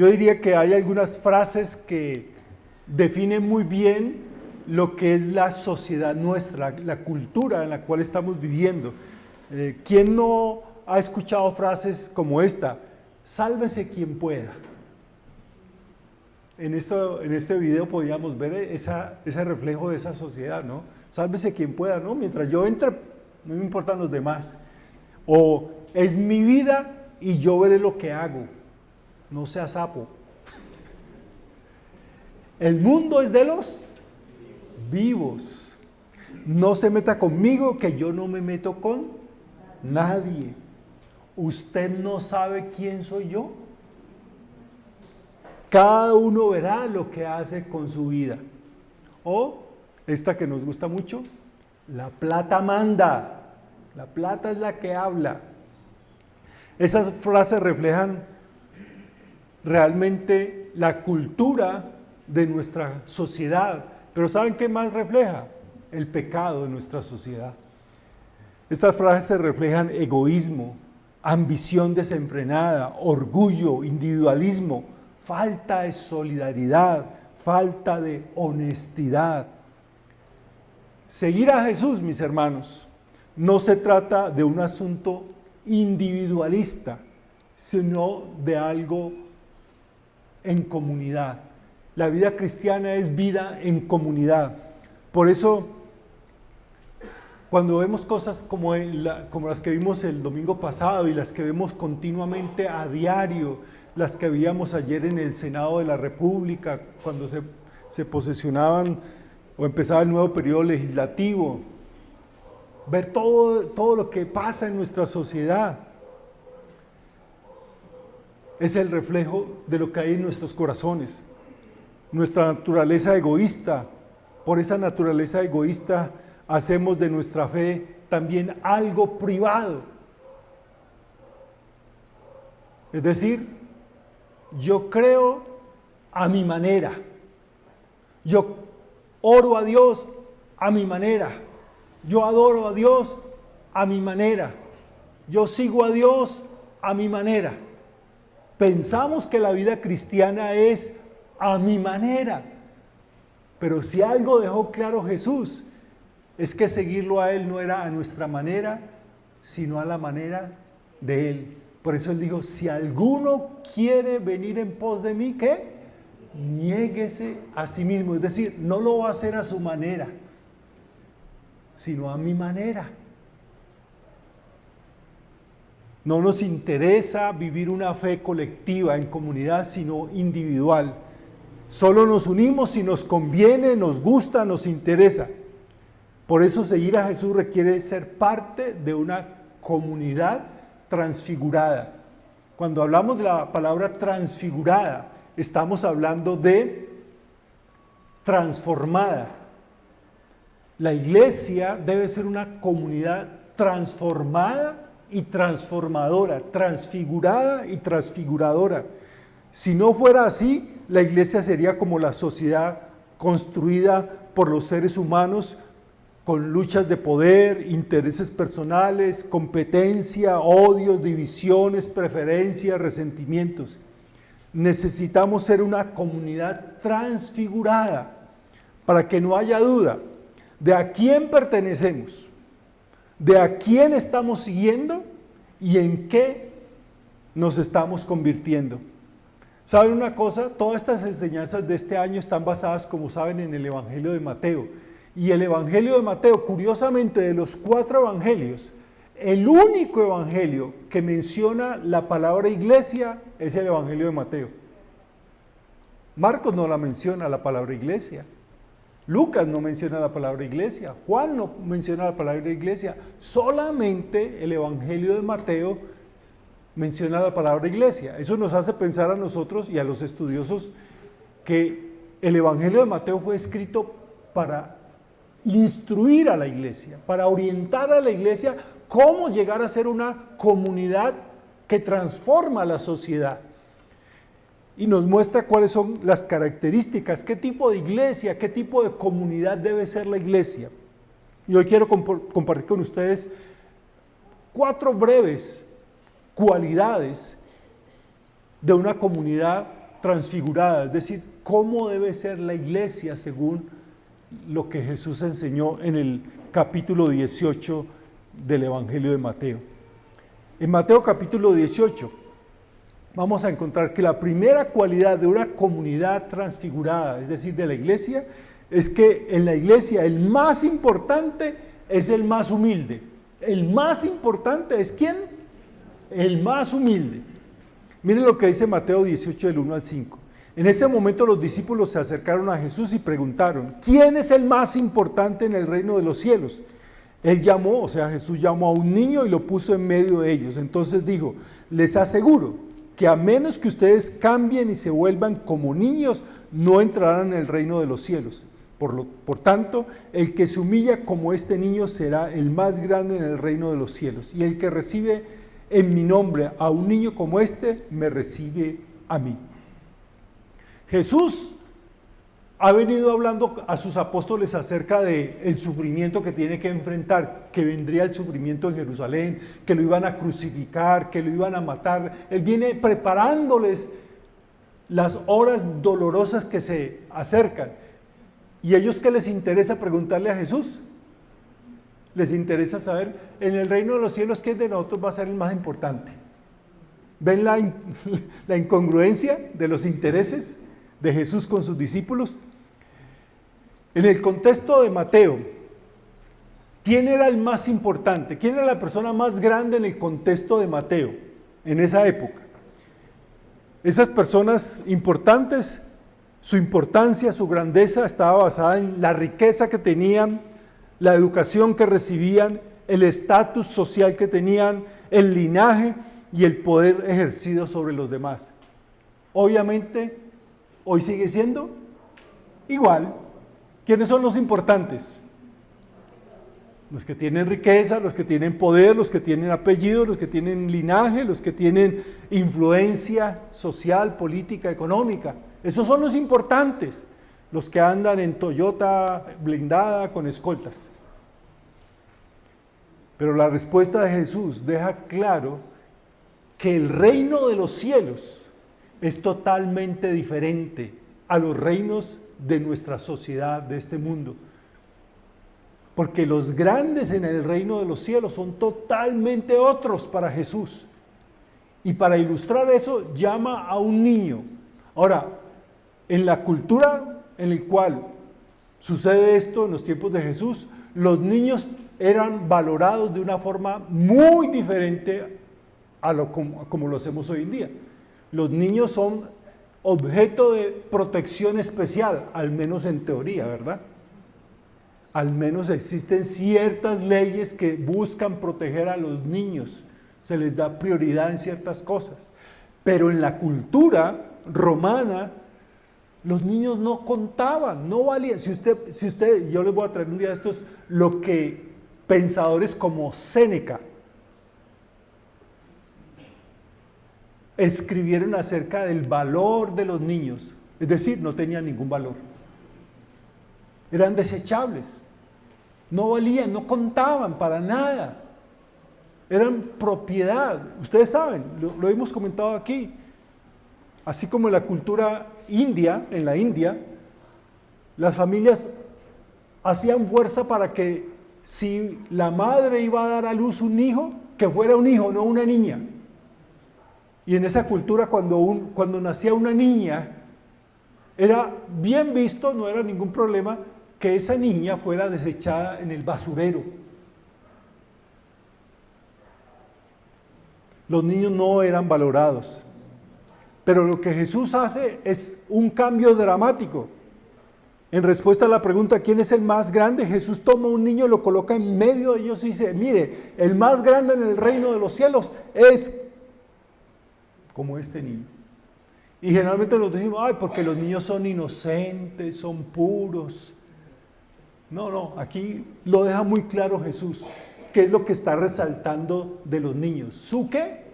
Yo diría que hay algunas frases que definen muy bien lo que es la sociedad nuestra, la cultura en la cual estamos viviendo. ¿Quién no ha escuchado frases como esta? Sálvese quien pueda. En este video podíamos ver ese reflejo de esa sociedad, ¿no? Sálvese quien pueda, ¿no? Mientras yo entre, no me importan los demás. O es mi vida y yo veré lo que hago. No sea sapo. El mundo es de los vivos. No se meta conmigo, que yo no me meto con nadie. ¿Usted no sabe quién soy yo? Cada uno verá lo que hace con su vida. O esta que nos gusta mucho, la plata manda. La plata es la que habla. Esas frases reflejan realmente la cultura de nuestra sociedad. Pero ¿saben qué más refleja? El pecado de nuestra sociedad. Estas frases reflejan egoísmo, ambición desenfrenada, orgullo, individualismo, falta de solidaridad, falta de honestidad. Seguir a Jesús, mis hermanos, no se trata de un asunto individualista, sino de algo en comunidad. La vida cristiana es vida en comunidad. Por eso, cuando vemos cosas como las que vimos el domingo pasado y las que vemos continuamente a diario, las que veíamos ayer en el Senado de la República, cuando se posesionaban o empezaba el nuevo periodo legislativo, ver todo lo que pasa en nuestra sociedad, es el reflejo de lo que hay en nuestros corazones. Nuestra naturaleza egoísta, por esa naturaleza egoísta hacemos de nuestra fe también algo privado. Es decir, yo creo a mi manera, yo oro a Dios a mi manera, yo adoro a Dios a mi manera, yo sigo a Dios a mi manera. Pensamos que la vida cristiana es a mi manera, pero si algo dejó claro Jesús, es que seguirlo a Él no era a nuestra manera, sino a la manera de Él. Por eso Él dijo, si alguno quiere venir en pos de mí, ¿qué? Niéguese a sí mismo. Es decir, no lo va a hacer a su manera, sino a mi manera. No nos interesa vivir una fe colectiva en comunidad, sino individual. Solo nos unimos si nos conviene, nos gusta, nos interesa. Por eso seguir a Jesús requiere ser parte de una comunidad transfigurada. Cuando hablamos de la palabra transfigurada, estamos hablando de transformada. La iglesia debe ser una comunidad transformada y transformadora, transfigurada y transfiguradora. Si no fuera así, la iglesia sería como la sociedad construida por los seres humanos, con luchas de poder, intereses personales, competencia, odios, divisiones, preferencias, resentimientos. Necesitamos ser una comunidad transfigurada para que no haya duda de a quién pertenecemos, de a quién estamos siguiendo y en qué nos estamos convirtiendo. ¿Saben una cosa? Todas estas enseñanzas de este año están basadas, como saben, en el Evangelio de Mateo. Y el Evangelio de Mateo, curiosamente, de los 4 evangelios, el único evangelio que menciona la palabra iglesia es el Evangelio de Mateo. Marcos no la menciona la palabra iglesia. Lucas no menciona la palabra iglesia. Juan no menciona la palabra iglesia. Solamente el Evangelio de Mateo menciona la palabra iglesia. Eso nos hace pensar a nosotros y a los estudiosos que el Evangelio de Mateo fue escrito para instruir a la iglesia, para orientar a la iglesia cómo llegar a ser una comunidad que transforma la sociedad. Y nos muestra cuáles son las características, qué tipo de iglesia, qué tipo de comunidad debe ser la iglesia. Y hoy quiero compartir con ustedes 4 breves cualidades de una comunidad transfigurada, es decir, cómo debe ser la iglesia según lo que Jesús enseñó en el capítulo 18 del Evangelio de Mateo. En Mateo capítulo 18 vamos a encontrar que la primera cualidad de una comunidad transfigurada, es decir, de la iglesia, es que en la iglesia el más importante es el más humilde. El más importante es ¿quién? El más humilde. Miren lo que dice Mateo 18 del 1 al 5. En ese momento los discípulos se acercaron a Jesús y preguntaron, ¿quién es el más importante en el reino de los cielos? Él llamó, o sea, Jesús llamó a un niño y lo puso en medio de ellos. Entonces dijo, les aseguro que a menos que ustedes cambien y se vuelvan como niños, no entrarán en el reino de los cielos. Por tanto, el que se humilla como este niño será el más grande en el reino de los cielos. Y el que recibe en mi nombre a un niño como este, me recibe a mí. Jesús ha venido hablando a sus apóstoles acerca del sufrimiento que tiene que enfrentar, que vendría el sufrimiento en Jerusalén, que lo iban a crucificar, que lo iban a matar. Él viene preparándoles las horas dolorosas que se acercan. ¿Y a ellos qué les interesa preguntarle a Jesús? Les interesa saber, en el reino de los cielos, ¿quién de nosotros va a ser el más importante? ¿Ven la incongruencia de los intereses de Jesús con sus discípulos? En el contexto de Mateo, ¿quién era el más importante? ¿Quién era la persona más grande en el contexto de Mateo en esa época? Esas personas importantes, su importancia, su grandeza estaba basada en la riqueza que tenían, la educación que recibían, el estatus social que tenían, el linaje y el poder ejercido sobre los demás. Obviamente, hoy sigue siendo igual. ¿Quiénes son los importantes? Los que tienen riqueza, los que tienen poder, los que tienen apellido, los que tienen linaje, los que tienen influencia social, política, económica. Esos son los importantes, los que andan en Toyota blindada con escoltas. Pero la respuesta de Jesús deja claro que el reino de los cielos es totalmente diferente a los reinos de nuestra sociedad, de este mundo. Porque los grandes en el reino de los cielos son totalmente otros para Jesús. Y para ilustrar eso, llama a un niño. Ahora, en la cultura en la cual sucede esto en los tiempos de Jesús, los niños eran valorados de una forma muy diferente a como lo hacemos hoy en día. Los niños son objeto de protección especial, al menos en teoría, ¿verdad? Al menos existen ciertas leyes que buscan proteger a los niños, se les da prioridad en ciertas cosas. Pero en la cultura romana, los niños no contaban, no valían. Si usted, yo les voy a traer un día de estos, lo que pensadores como Séneca escribieron acerca del valor de los niños, es decir, no tenían ningún valor. Eran desechables, no valían, no contaban para nada. Eran propiedad, ustedes saben, lo hemos comentado aquí. Así como en la cultura india, en la India, las familias hacían fuerza para que si la madre iba a dar a luz un hijo, que fuera un hijo, no una niña. Y en esa cultura cuando nacía una niña, era bien visto, no era ningún problema, que esa niña fuera desechada en el basurero. Los niños no eran valorados. Pero lo que Jesús hace es un cambio dramático. En respuesta a la pregunta, ¿quién es el más grande? Jesús toma a un niño, lo coloca en medio de ellos y dice, mire, el más grande en el reino de los cielos es como este niño. Y generalmente nos decimos, ay, porque los niños son inocentes, son puros. No, aquí lo deja muy claro Jesús. ¿Qué es lo que está resaltando de los niños? ¿Su qué?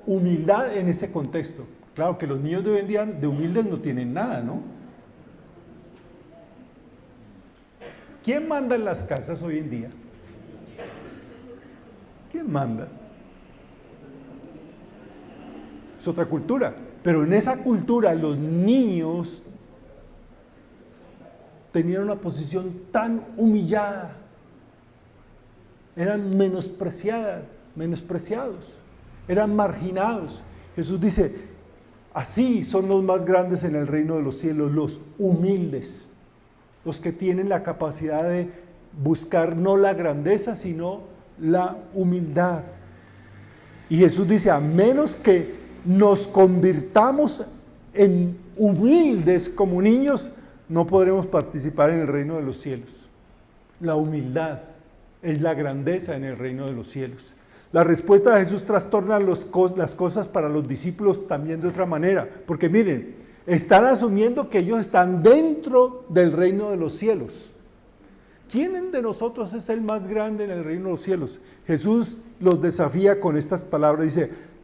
Humildad en ese contexto. Claro que los niños de hoy en día de humildes no tienen nada, ¿no? ¿Quién manda en las casas hoy en día? ¿Quién manda? Es otra cultura. Pero en esa cultura los niños tenían una posición tan humillada, eran menospreciados, eran marginados. Jesús dice, así son los más grandes en el reino de los cielos, los humildes, los que tienen la capacidad de buscar no la grandeza, sino la humildad. Y Jesús dice, a menos que nos convirtamos en humildes como niños, no podremos participar en el reino de los cielos. La humildad es la grandeza en el reino de los cielos. La respuesta de Jesús trastorna las cosas para los discípulos también de otra manera, porque miren, están asumiendo que ellos están dentro del reino de los cielos. ¿Quién de nosotros es el más grande en el reino de los cielos? Jesús los desafía con estas palabras, dice,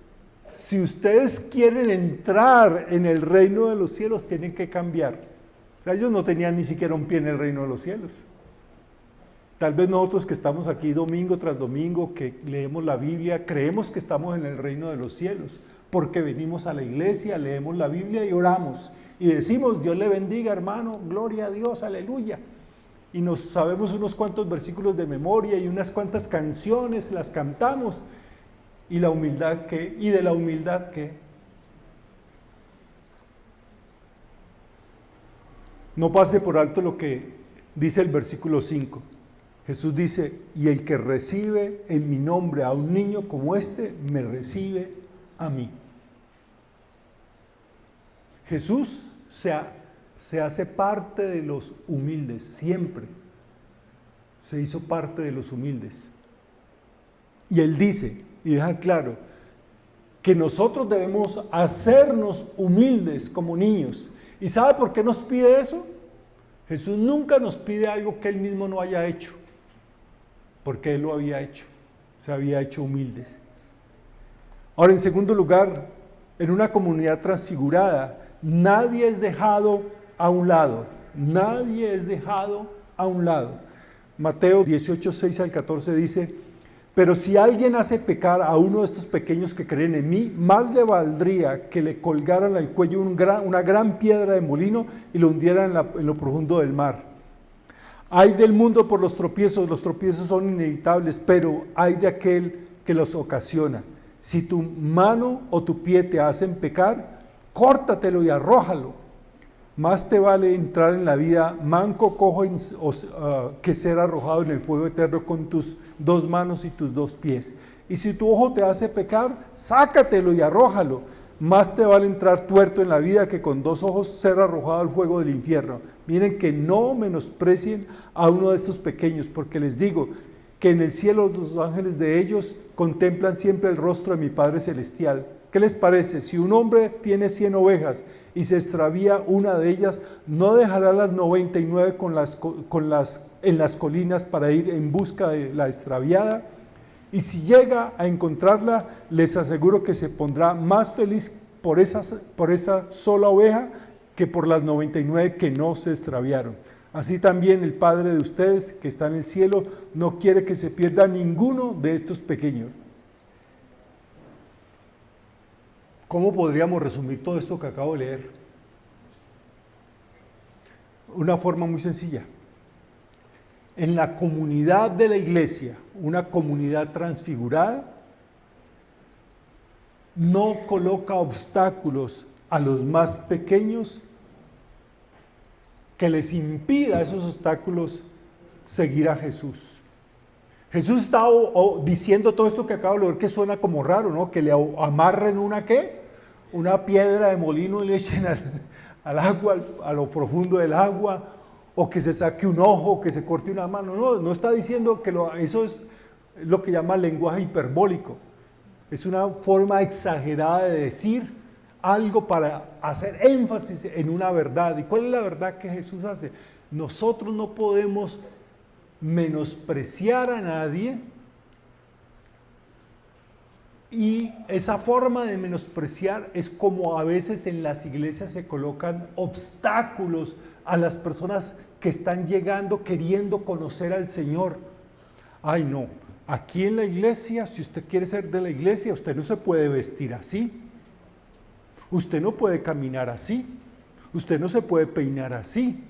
si ustedes quieren entrar en el reino de los cielos, tienen que cambiar. O sea, ellos no tenían ni siquiera un pie en el reino de los cielos. Tal vez nosotros que estamos aquí domingo tras domingo, que leemos la Biblia, creemos que estamos en el reino de los cielos, porque venimos a la iglesia, leemos la Biblia y oramos, y decimos, Dios le bendiga hermano, gloria a Dios, aleluya. Y nos sabemos unos cuantos versículos de memoria y unas cuantas canciones, las cantamos. ¿Y la humildad qué? ¿Y de la humildad qué? No pase por alto lo que dice el versículo 5. Jesús dice, y el que recibe en mi nombre a un niño como este, me recibe a mí. Jesús se hace parte de los humildes, siempre se hizo parte de los humildes. Y Él dice, y deja claro, que nosotros debemos hacernos humildes como niños. ¿Y sabe por qué nos pide eso? Jesús nunca nos pide algo que Él mismo no haya hecho, porque Él lo había hecho, se había hecho humildes. Ahora, en segundo lugar, en una comunidad transfigurada, nadie es dejado a un lado, nadie es dejado a un lado. Mateo 18, 6 al 14 dice, pero si alguien hace pecar a uno de estos pequeños que creen en mí, más le valdría que le colgaran al cuello una gran piedra de molino y lo hundieran en lo profundo del mar. Hay del mundo por los tropiezos son inevitables, pero hay de aquel que los ocasiona. Si tu mano o tu pie te hacen pecar, córtatelo y arrójalo. Más te vale entrar en la vida manco, cojo, que ser arrojado en el fuego eterno con tus dos manos y tus dos pies. Y si tu ojo te hace pecar, sácatelo y arrójalo. Más te vale entrar tuerto en la vida que con dos ojos ser arrojado al fuego del infierno. Miren que no menosprecien a uno de estos pequeños, porque les digo que en el cielo los ángeles de ellos contemplan siempre el rostro de mi Padre Celestial. ¿Qué les parece? Si un hombre tiene 100 ovejas y se extravía una de ellas, ¿no dejará las 99 en las colinas para ir en busca de la extraviada? Y si llega a encontrarla, les aseguro que se pondrá más feliz por esa sola oveja que por las 99 que no se extraviaron. Así también el Padre de ustedes, que está en el cielo, no quiere que se pierda ninguno de estos pequeños. ¿Cómo podríamos resumir todo esto que acabo de leer? Una forma muy sencilla. En la comunidad de la iglesia, una comunidad transfigurada, no coloca obstáculos a los más pequeños que les impida a esos obstáculos seguir a Jesús. Jesús está diciendo todo esto que acabo de leer, que suena como raro, ¿no? Que le amarren una ¿qué? Una piedra de molino y le echen al agua, a lo profundo del agua, o que se saque un ojo, que se corte una mano. No está diciendo que eso es lo que llama lenguaje hiperbólico. Es una forma exagerada de decir algo para hacer énfasis en una verdad. ¿Y cuál es la verdad que Jesús hace? Nosotros no podemos menospreciar a nadie, y esa forma de menospreciar es como a veces en las iglesias se colocan obstáculos a las personas que están llegando queriendo conocer al Señor. Ay no, aquí en la iglesia, si usted quiere ser de la iglesia, usted no se puede vestir así. Usted no puede caminar así. Usted no se puede peinar así.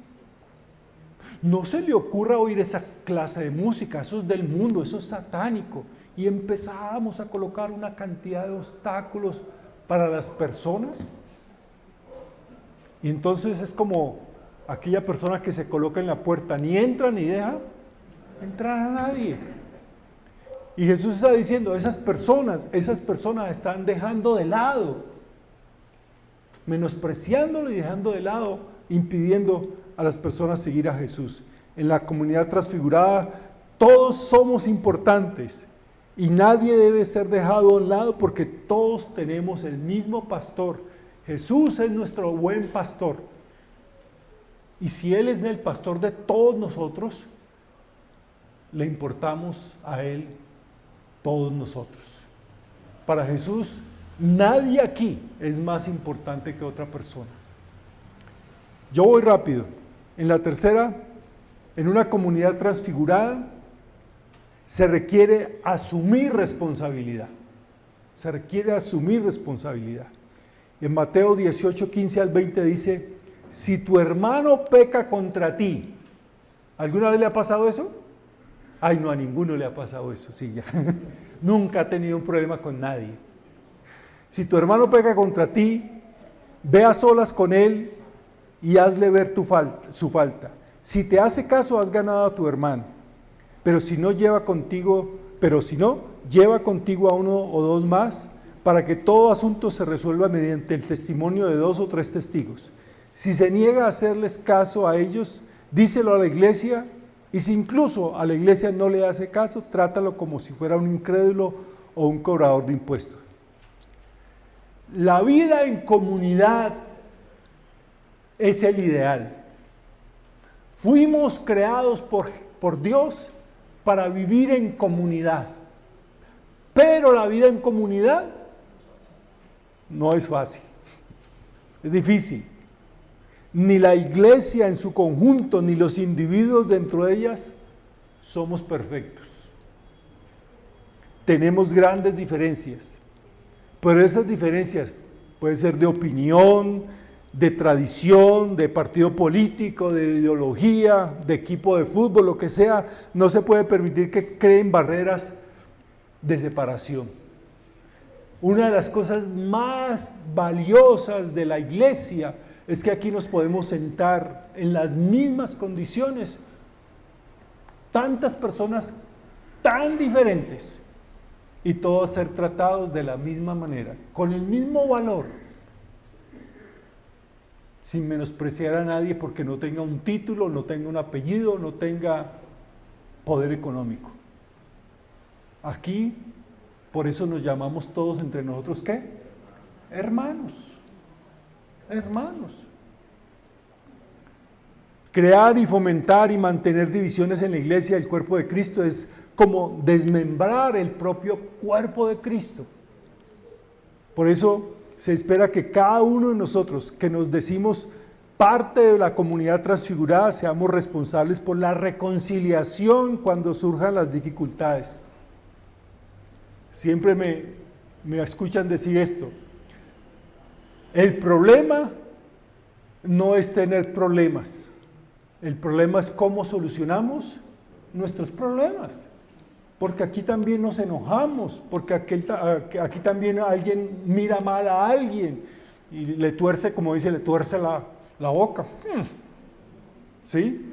No se le ocurra oír esa clase de música, eso es del mundo, eso es satánico. Y empezamos a colocar una cantidad de obstáculos para las personas. Y entonces es como aquella persona que se coloca en la puerta, ni entra ni deja entrar a nadie. Y Jesús está diciendo, esas personas están dejando de lado, menospreciándolo y dejando de lado, impidiendo a las personas seguir a Jesús. En la comunidad transfigurada todos somos importantes y nadie debe ser dejado a un lado porque todos tenemos el mismo pastor. Jesús es nuestro buen pastor. Y si Él es el pastor de todos nosotros, le importamos a Él todos nosotros. Para Jesús, nadie aquí es más importante que otra persona. Yo voy rápido. En la tercera, en una comunidad transfigurada, se requiere asumir responsabilidad. Se requiere asumir responsabilidad. En Mateo 18, 15 al 20 dice, si tu hermano peca contra ti, ¿alguna vez le ha pasado eso? Ay, no, a ninguno le ha pasado eso, sí, ya. Nunca ha tenido un problema con nadie. Si tu hermano peca contra ti, ve a solas con él y hazle ver su falta. Si te hace caso, has ganado a tu hermano. Pero si no, lleva contigo a uno o dos más, para que todo asunto se resuelva mediante el testimonio de 2 o 3 testigos. Si se niega a hacerles caso a ellos, díselo a la iglesia, y si incluso a la iglesia no le hace caso, trátalo como si fuera un incrédulo o un cobrador de impuestos. La vida en comunidad es el ideal. Fuimos creados por Dios para vivir en comunidad, pero la vida en comunidad no es fácil, es difícil. Ni la iglesia en su conjunto, ni los individuos dentro de ellas somos perfectos. Tenemos grandes diferencias, pero esas diferencias pueden ser de opinión, de tradición, de partido político, de ideología, de equipo de fútbol, lo que sea. No se puede permitir que creen barreras de separación. Una de las cosas más valiosas de la iglesia es que aquí nos podemos sentar en las mismas condiciones, tantas personas tan diferentes, y todos ser tratados de la misma manera, con el mismo valor, sin menospreciar a nadie porque no tenga un título, no tenga un apellido, no tenga poder económico. Aquí, por eso nos llamamos todos entre nosotros, ¿qué? Hermanos. Hermanos. Crear y fomentar y mantener divisiones en la iglesia del cuerpo de Cristo es como desmembrar el propio cuerpo de Cristo. Por eso se espera que cada uno de nosotros que nos decimos parte de la comunidad transfigurada seamos responsables por la reconciliación cuando surjan las dificultades. Siempre me escuchan decir esto. El problema no es tener problemas. El problema es cómo solucionamos nuestros problemas. Porque aquí también nos enojamos, porque aquí también alguien mira mal a alguien y le tuerce, como dice, le tuerce la boca. ¿Sí?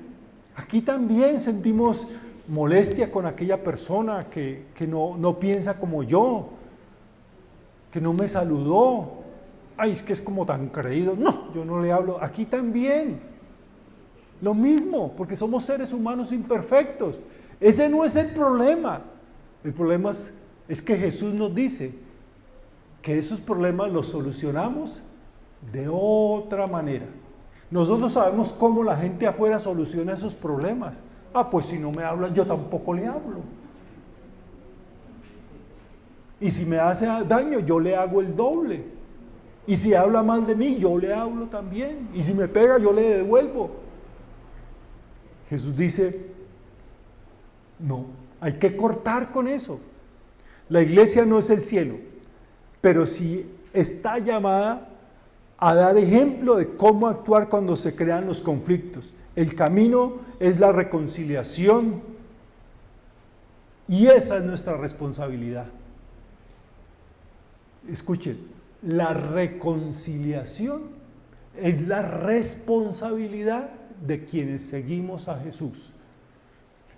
Aquí también sentimos molestia con aquella persona que no piensa como yo, que no me saludó. Ay, es que es como tan creído. No, yo no le hablo. Aquí también. Lo mismo, porque somos seres humanos imperfectos. Ese no es el problema. El problema es que Jesús nos dice que esos problemas los solucionamos de otra manera. Nosotros sabemos cómo la gente afuera soluciona esos problemas. Pues si no me hablan, yo tampoco le hablo. Y si me hace daño, yo le hago el doble. Y si habla mal de mí, yo le hablo también. Y si me pega, yo le devuelvo. Jesús dice, no, hay que cortar con eso. La iglesia no es el cielo, pero sí está llamada a dar ejemplo de cómo actuar cuando se crean los conflictos. El camino es la reconciliación y esa es nuestra responsabilidad. Escuchen, la reconciliación es la responsabilidad de quienes seguimos a Jesús.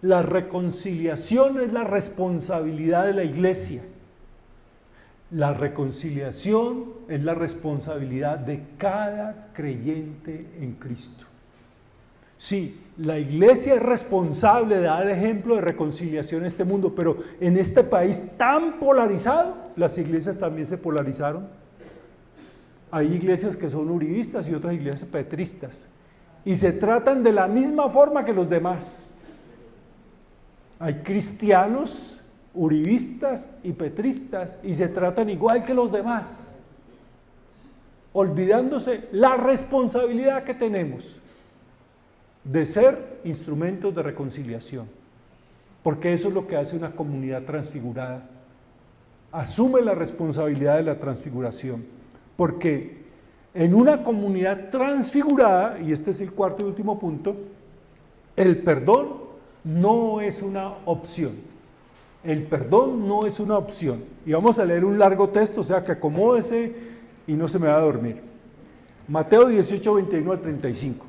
La reconciliación es la responsabilidad de la iglesia. La reconciliación es la responsabilidad de cada creyente en Cristo. Sí, la iglesia es responsable de dar ejemplo de reconciliación en este mundo, pero en este país tan polarizado, las iglesias también se polarizaron. Hay iglesias que son uribistas y otras iglesias petristas, y se tratan de la misma forma que los demás. Hay cristianos uribistas y petristas y se tratan igual que los demás, olvidándose la responsabilidad que tenemos de ser instrumentos de reconciliación, porque eso es lo que hace una comunidad transfigurada. Asume la responsabilidad de la transfiguración, porque en una comunidad transfigurada, y este es el cuarto y último punto, el perdón no es una opción. El perdón no es una opción. Y vamos a leer un largo texto, o sea que acomódese y no se me va a dormir. Mateo 18, 21 al 35.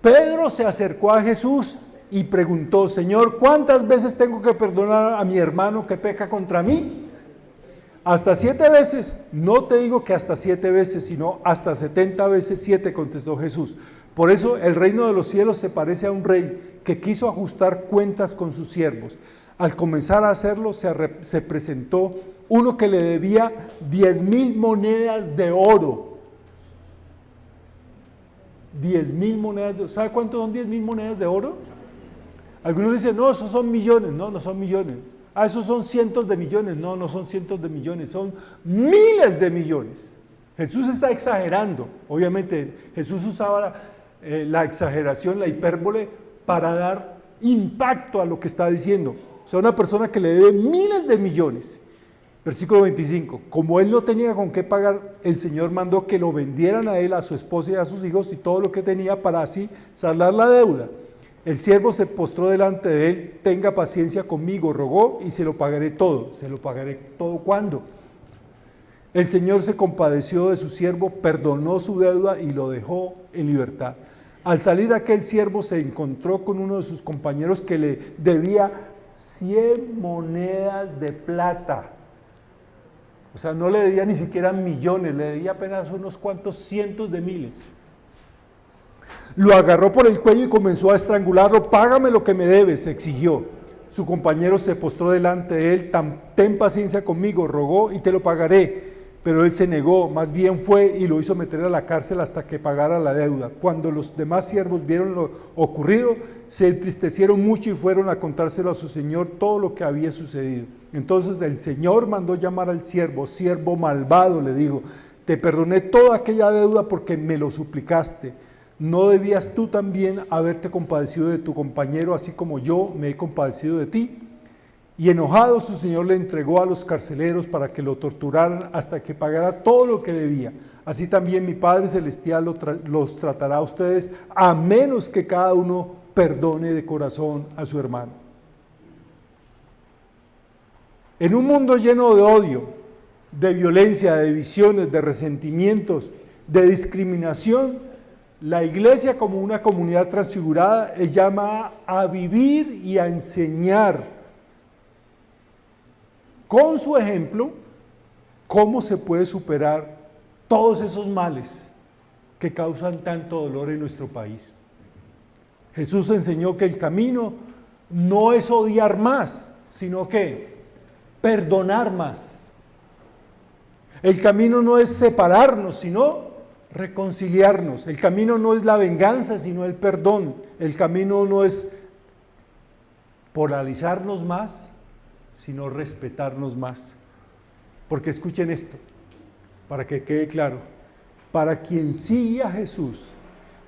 Pedro se acercó a Jesús y preguntó: Señor, ¿cuántas veces tengo que perdonar a mi hermano que peca contra mí? ¿Hasta 7 veces? No te digo que hasta 7 veces, sino hasta 70 veces 7, contestó Jesús. Por eso el reino de los cielos se parece a un rey que quiso ajustar cuentas con sus siervos. Al comenzar a hacerlo, se presentó uno que le debía 10,000 monedas de oro. 10,000 monedas de oro. ¿Sabe cuánto son 10,000 monedas de oro? Algunos dicen, no, esos son millones. No, no son millones. Ah, esos son cientos de millones. No, no son cientos de millones, son miles de millones. Jesús está exagerando. Obviamente, Jesús usaba la exageración, la hipérbole, para dar impacto a lo que está diciendo. O sea, una persona que le debe miles de millones. Versículo 25. Como él no tenía con qué pagar, el Señor mandó que lo vendieran a él, a su esposa y a sus hijos y todo lo que tenía para así saldar la deuda. El siervo se postró delante de él: tenga paciencia conmigo, rogó, y se lo pagaré todo. ¿Se lo pagaré todo cuándo? El Señor se compadeció de su siervo, perdonó su deuda y lo dejó en libertad. Al salir aquel siervo se encontró con uno de sus compañeros que le debía 100 monedas de plata. O sea, no le debía ni siquiera millones, le debía apenas unos cuantos cientos de miles. Lo agarró por el cuello y comenzó a estrangularlo. Págame lo que me debes, exigió. Su compañero se postró delante de él: ten paciencia conmigo, rogó, y te lo pagaré. Pero él se negó, más bien fue y lo hizo meter a la cárcel hasta que pagara la deuda. Cuando los demás siervos vieron lo ocurrido, se entristecieron mucho y fueron a contárselo a su señor todo lo que había sucedido. Entonces el Señor mandó llamar al siervo. Siervo malvado, le dijo, te perdoné toda aquella deuda porque me lo suplicaste. ¿No debías tú también haberte compadecido de tu compañero, así como yo me he compadecido de ti? Y enojado, su señor le entregó a los carceleros para que lo torturaran hasta que pagara todo lo que debía. Así también mi Padre Celestial los tratará a ustedes, a menos que cada uno perdone de corazón a su hermano. En un mundo lleno de odio, de violencia, de divisiones, de resentimientos, de discriminación, la iglesia, como una comunidad transfigurada, es llamada a vivir y a enseñar con su ejemplo cómo se puede superar todos esos males que causan tanto dolor en nuestro país. Jesús enseñó que el camino no es odiar más, sino que perdonar más. El camino no es separarnos, sino reconciliarnos. El camino no es la venganza, sino el perdón. El camino no es polarizarnos más, sino respetarnos más. Porque escuchen esto, para que quede claro, para quien sigue a Jesús,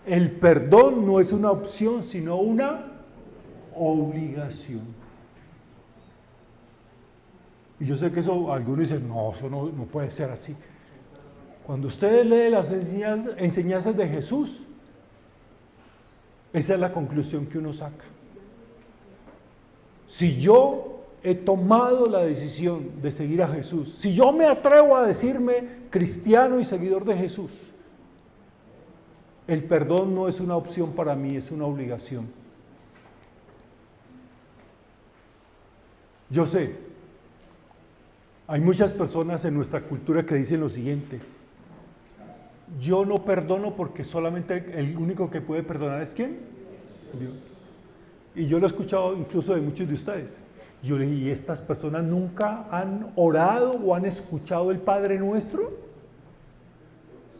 el perdón no es una opción, sino una obligación. Y yo sé que eso, algunos dicen, no, eso no puede ser así. Cuando usted lee las enseñanzas de Jesús, esa es la conclusión que uno saca. Si yo he tomado la decisión de seguir a Jesús, si yo me atrevo a decirme cristiano y seguidor de Jesús, el perdón no es una opción para mí, es una obligación. Yo sé, hay muchas personas en nuestra cultura que dicen lo siguiente: yo no perdono porque solamente el único que puede perdonar es ¿quién? Dios. Y yo lo he escuchado incluso de muchos de ustedes. Yo le dije, ¿y estas personas nunca han orado o han escuchado el Padre Nuestro?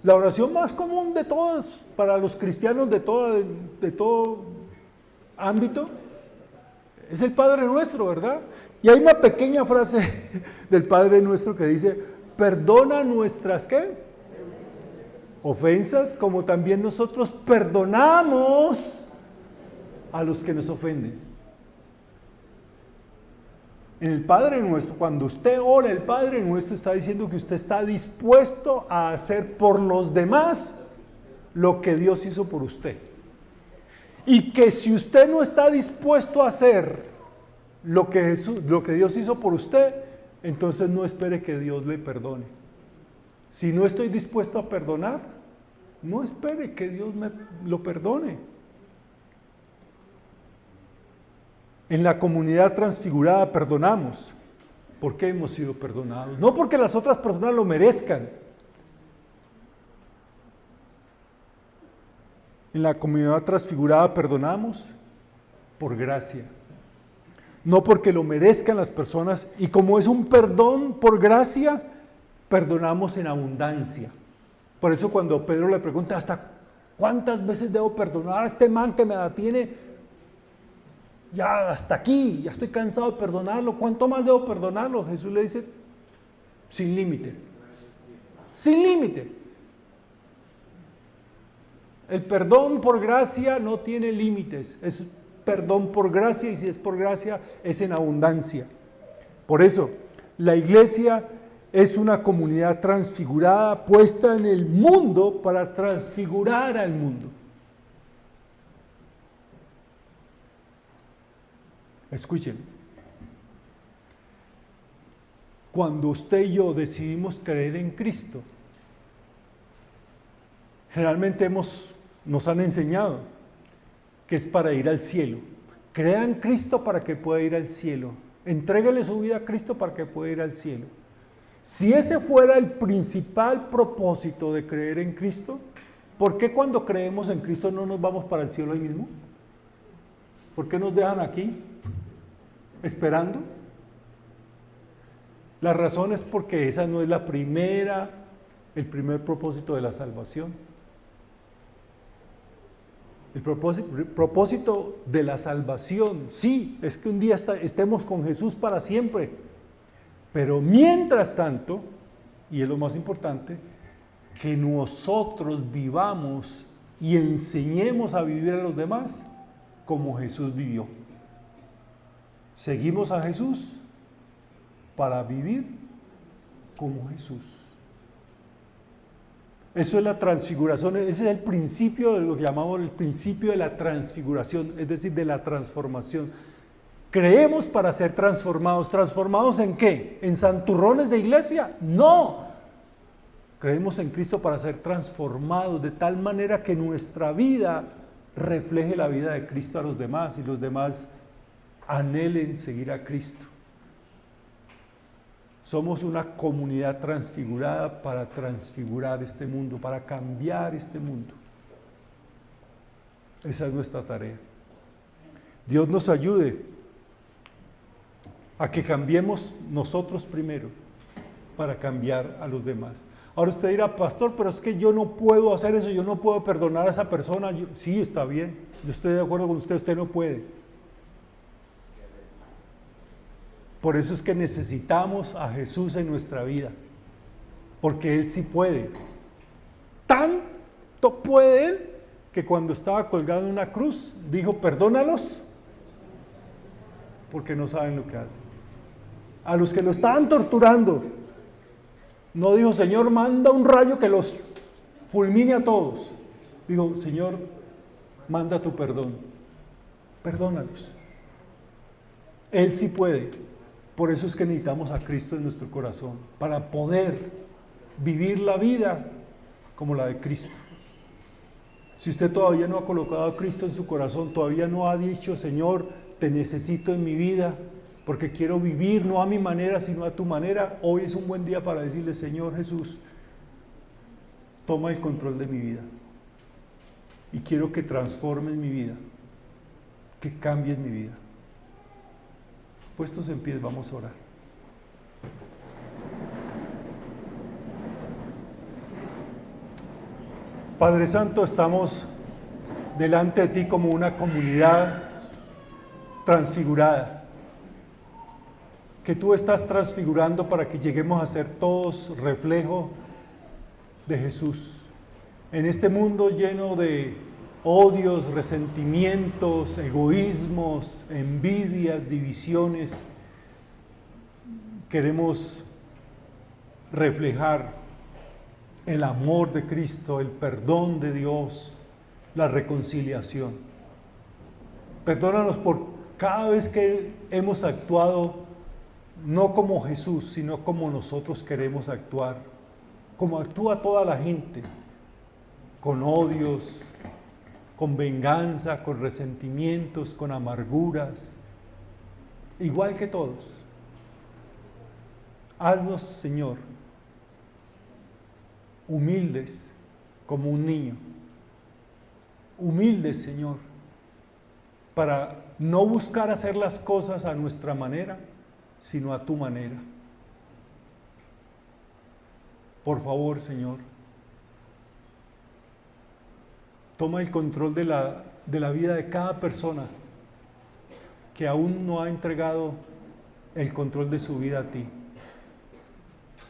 La oración más común de todas, para los cristianos de todo ámbito, es el Padre Nuestro, ¿verdad? Y hay una pequeña frase del Padre Nuestro que dice, perdona nuestras, ¿qué? Ofensas, como también nosotros perdonamos a los que nos ofenden. En el Padre Nuestro, cuando usted ora el Padre Nuestro, está diciendo que usted está dispuesto a hacer por los demás lo que Dios hizo por usted. Y que si usted no está dispuesto a hacer lo que Dios hizo por usted, entonces no espere que Dios le perdone. Si no estoy dispuesto a perdonar, no espere que Dios me lo perdone. En la comunidad transfigurada perdonamos. ¿Por qué hemos sido perdonados? No porque las otras personas lo merezcan. En la comunidad transfigurada perdonamos por gracia. No porque lo merezcan las personas. Y como es un perdón por gracia, perdonamos en abundancia. Por eso cuando Pedro le pregunta, ¿hasta cuántas veces debo perdonar a este man que me tiene? Ya hasta aquí, ya estoy cansado de perdonarlo. ¿Cuánto más debo perdonarlo? Jesús le dice, sin límite. Sin límite. El perdón por gracia no tiene límites. Es perdón por gracia, y si es por gracia, es en abundancia. Por eso, la iglesia es una comunidad transfigurada, puesta en el mundo para transfigurar al mundo. Escuchen, cuando usted y yo decidimos creer en Cristo, generalmente nos han enseñado que es para ir al cielo. Crea en Cristo para que pueda ir al cielo. Entréguele su vida a Cristo para que pueda ir al cielo. Si ese fuera el principal propósito de creer en Cristo, ¿por qué cuando creemos en Cristo no nos vamos para el cielo ahí mismo? ¿Por qué nos dejan aquí esperando? La razón es porque esa no es el primer propósito de la salvación. El propósito de la salvación, sí, es que un día estemos con Jesús para siempre. Pero mientras tanto, y es lo más importante, que nosotros vivamos y enseñemos a vivir a los demás como Jesús vivió. Seguimos a Jesús para vivir como Jesús. Eso es la transfiguración, ese es el principio de lo que llamamos el principio de la transfiguración, es decir, de la transformación. Creemos para ser transformados. ¿Transformados en qué? ¿En santurrones de iglesia? No. Creemos en Cristo para ser transformados de tal manera que nuestra vida refleje la vida de Cristo a los demás y los demás anhelen seguir a Cristo. Somos una comunidad transfigurada para transfigurar este mundo, para cambiar este mundo. Esa es nuestra tarea. Dios nos ayude a que cambiemos nosotros primero para cambiar a los demás. Ahora usted dirá, pastor, pero es que yo no puedo hacer eso, yo no puedo perdonar a esa persona. Sí, está bien, yo estoy de acuerdo con usted no puede. Por eso es que necesitamos a Jesús en nuestra vida, porque Él sí puede. Tanto puede Él que cuando estaba colgado en una cruz dijo, perdónalos, porque no saben lo que hacen. A los que lo estaban torturando, No dijo, Señor, manda un rayo que los fulmine a todos. Digo, Señor, manda tu perdón. Perdónalos. Él sí puede. Por eso es que necesitamos a Cristo en nuestro corazón, para poder vivir la vida como la de Cristo. Si usted todavía no ha colocado a Cristo en su corazón, todavía no ha dicho, Señor, te necesito en mi vida, porque quiero vivir no a mi manera, sino a tu manera, hoy es un buen día para decirle, Señor Jesús, toma el control de mi vida. Y quiero que transformes mi vida, que cambies mi vida. Puestos en pie, vamos a orar. Padre Santo, estamos delante de ti como una comunidad transfigurada, que tú estás transfigurando para que lleguemos a ser todos reflejo de Jesús. En este mundo lleno de odios, resentimientos, egoísmos, envidias, divisiones, queremos reflejar el amor de Cristo, el perdón de Dios, la reconciliación. Perdónanos por cada vez que hemos actuado no como Jesús, sino como nosotros queremos actuar, como actúa toda la gente, con odios, con venganza, con resentimientos, con amarguras, igual que todos. Haznos, Señor, humildes como un niño, humildes, Señor, para no buscar hacer las cosas a nuestra manera, sino a tu manera. Por favor, Señor, toma el control de la vida de cada persona que aún no ha entregado el control de su vida a ti.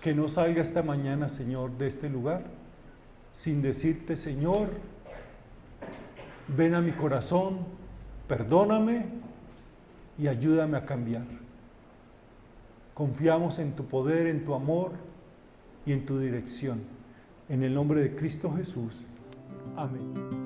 Que no salga esta mañana, Señor, de este lugar sin decirte, Señor, ven a mi corazón, perdóname y ayúdame a cambiar. Confiamos en tu poder, en tu amor y en tu dirección. En el nombre de Cristo Jesús. Amén.